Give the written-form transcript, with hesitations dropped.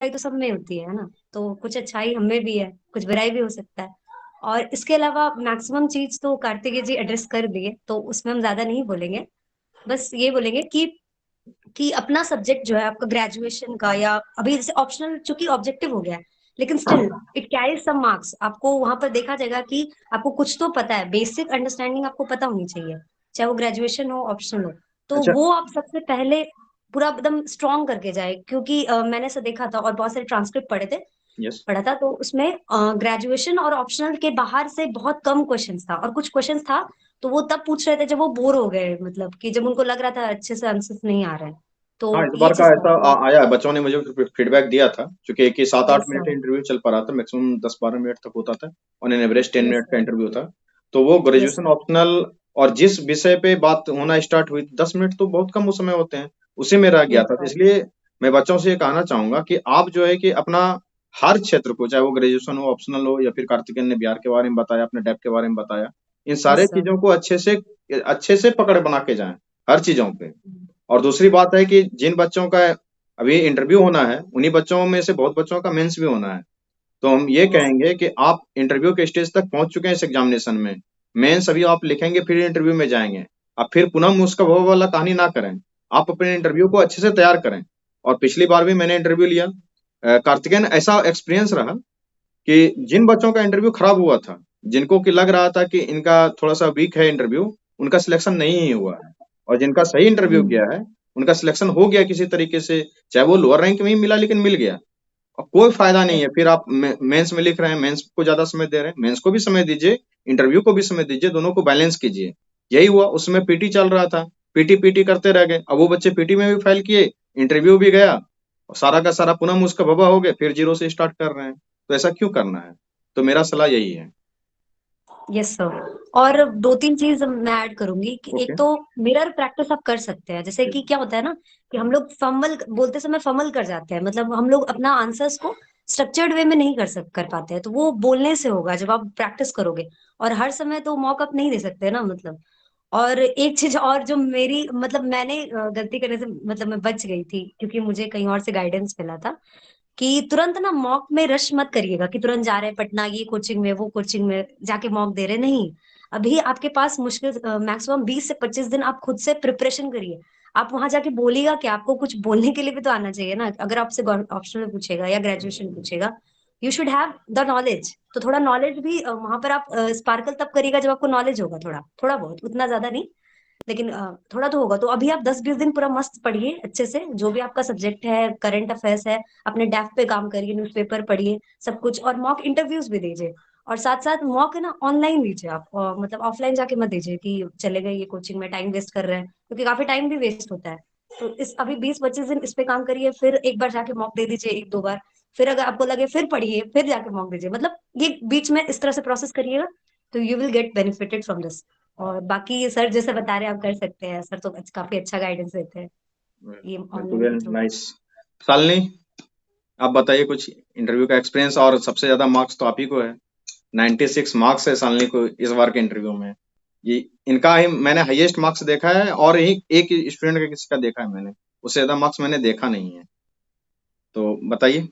तो सब में होती है ना। तो कुछ अच्छाई हमें भी है, कुछ बुराई भी हो सकता है। और इसके अलावा मैक्सिमम चीज तो कार्तिकेय जी एड्रेस कर दिए, तो उसमें हम ज्यादा नहीं बोलेंगे। बस ये बोलेंगे कि अपना सब्जेक्ट जो है आपका ग्रेजुएशन का, या अभी जैसे ऑप्शनल चूंकि ऑब्जेक्टिव हो गया है, लेकिन still it carries some marks. आपको वहां पर देखा जाएगा कि आपको कुछ तो पता है, बेसिक अंडरस्टैंडिंग आपको पता होनी चाहिए, चाहे वो ग्रेजुएशन हो ऑप्शनल हो। तो अच्छा। वो आप सबसे पहले पूरा एकदम स्ट्रॉन्ग करके जाए, क्योंकि मैंने ऐसा देखा था और बहुत सारे ट्रांसक्रिप्ट यस। पढ़ा था, तो उसमें ग्रेजुएशन और ऑप्शनल के बाहर से बहुत कम क्वेश्चंस था, और कुछ क्वेश्चंस था तो वो तब पूछ रहे थे जब वो बोर हो गए, मतलब कि जब उनको लग रहा था अच्छे से आंसर्स नहीं आ रहे हैं। हाँ, तो इस ये बार का चीज था ऐसा तो। आया है, बच्चों ने मुझे फीडबैक दिया था, क्योंकि एक ही 7-8 मिनट यस इंटरव्यू चल पा रहा था, मैक्सिमम 10-12 मिनट तक होता था, और इन एवरेज 10 मिनट का सर। इंटरव्यू था। तो वो यस ग्रेजुएशन सर। ऑप्शनल, और जिस विषय पे बात होना स्टार्ट हुई, 10 मिनट तो बहुत कम उस समय होते हैं, उसी में रह गया यस था। तो सर। इसलिए मैं बच्चों से ये कहना चाहूंगा कि आप जो है कि अपना हर क्षेत्र को, चाहे वो ग्रेजुएशन हो, ऑप्शनल हो, या फिर कार्तिकेयन ने बिहार के बारे में बताया, अपने डेप के बारे में बताया, इन सारे यस सर। चीजों को अच्छे से पकड़ बना के जाएं, हर चीजों पे। और दूसरी बात है कि जिन बच्चों का अभी इंटरव्यू होना है, उन्हीं बच्चों में से बहुत बच्चों का मेंस भी होना है। तो हम ये यस कहेंगे कि आप इंटरव्यू के स्टेज तक पहुंच चुके हैं इस एग्जामिनेशन में, मेंस अभी आप लिखेंगे, फिर इंटरव्यू में जाएंगे। आप फिर पुनः उसका वो वाला कहानी ना करें, आप अपने इंटरव्यू को अच्छे से तैयार करें। और पिछली बार भी मैंने इंटरव्यू लिया, कार्तिकेयन, ऐसा एक्सपीरियंस रहा कि जिन बच्चों का इंटरव्यू खराब हुआ था, जिनको कि लग रहा था कि इनका थोड़ा सा वीक है इंटरव्यू, उनका सिलेक्शन नहीं ही हुआ है। और जिनका सही इंटरव्यू हम्म। किया है, उनका सिलेक्शन हो गया किसी तरीके से, चाहे वो लोअर रैंक में ही मिला, लेकिन मिल गया। और कोई फायदा नहीं यस। है, फिर आप मेंस में लिख रहे हैं, मेंस को ज्यादा समय दे रहे हैं, मेंस को भी समय दीजिए, इंटरव्यू को भी समय दीजिए, दोनों को बैलेंस कीजिए। यही हुआ, उसमें पीटी चल रहा था, पीटी पीटी करते रह गए। अब वो बच्चे पीटी में भी फेल किए, इंटरव्यू भी गया, और सारा का सारा पुनः उसका भवा हो गया, फिर जीरो से स्टार्ट कर रहे हैं। तो ऐसा क्यों करना है? तो मेरा सलाह यही है। Yes sir. और दो तीन चीज मैं ऐड करूंगी कि ओके। एक तो मिरर प्रैक्टिस आप कर सकते हैं। जैसे कि क्या होता है ना, कि हम लोग फमल बोलते समय फमल कर जाते हैं, मतलब हम लोग अपना आंसर्स को स्ट्रक्चर्ड वे में नहीं कर पाते हैं। तो वो बोलने से होगा जब आप प्रैक्टिस करोगे, और हर समय तो मॉक अप नहीं दे सकते ना, मतलब। और एक चीज और जो मेरी, मतलब मैंने गलती करने से, मतलब मैं बच गई थी क्योंकि मुझे कहीं और से गाइडेंस मिला था, कि तुरंत ना मॉक में रश मत करिएगा कि तुरंत जा रहे हैं पटना, ये कोचिंग में वो कोचिंग में जाके मॉक दे रहे, नहीं। अभी आपके पास मुश्किल मैक्सिमम 20 से 25 दिन आप खुद से प्रिपरेशन करिए। आप वहां जाके बोलिएगा कि आपको कुछ बोलने के लिए भी तो आना चाहिए ना। अगर आपसे ऑप्शनल पूछेगा या ग्रेजुएशन पूछेगा, you should have the knowledge. तो थोड़ा नॉलेज भी वहां पर आप स्पार्कल तब करिएगा जब आपको नॉलेज होगा, थोड़ा थोड़ा बहुत, उतना ज्यादा नहीं, लेकिन थोड़ा तो होगा। तो अभी आप 10-20 दिन पूरा मस्त पढ़िए अच्छे से, जो भी आपका सब्जेक्ट है, करंट अफेयर्स है, अपने डेफ पे काम करिए, न्यूज़पेपर पढ़िए, सब कुछ। और मॉक इंटरव्यूज भी दीजिए। और साथ साथ मॉक है ना ऑनलाइन दीजिए आप, मतलब ऑफलाइन जाके मत दीजिए कि चले गए ये कोचिंग में टाइम वेस्ट कर रहे हैं, क्योंकि काफी टाइम भी वेस्ट होता है। तो इस अभी 20-25 दिन इस पे काम करिए, फिर एक बार जाके मॉक दे दीजिए, एक दो बार। फिर अगर आपको लगे फिर पढ़िए, फिर जाके मॉक दीजिए, मतलब ये बीच में इस तरह से प्रोसेस करिएगा, तो you will get benefited from this. और बाकी सर जैसे बता रहे हैं आप कर सकते हैं, सर तो काफी अच्छा गाइडेंस देते हैं ये ऑनलाइन के वेल थ्रू। नाइस। शालिनी, आप बताइए कुछ इंटरव्यू का एक्सपीरियंस, और सबसे ज्यादा मार्क्स तो आप ही को है। 96 मार्क्स है शालिनी को इस बार के इंटरव्यू में। ये इनका ही मैंने हाईएस्ट मार्क्स देखा है, और यही एक स्टूडेंट का किसी का देखा है मैंने, उससे ज्यादा मार्क्स मैंने देखा नहीं है। तो बताइए।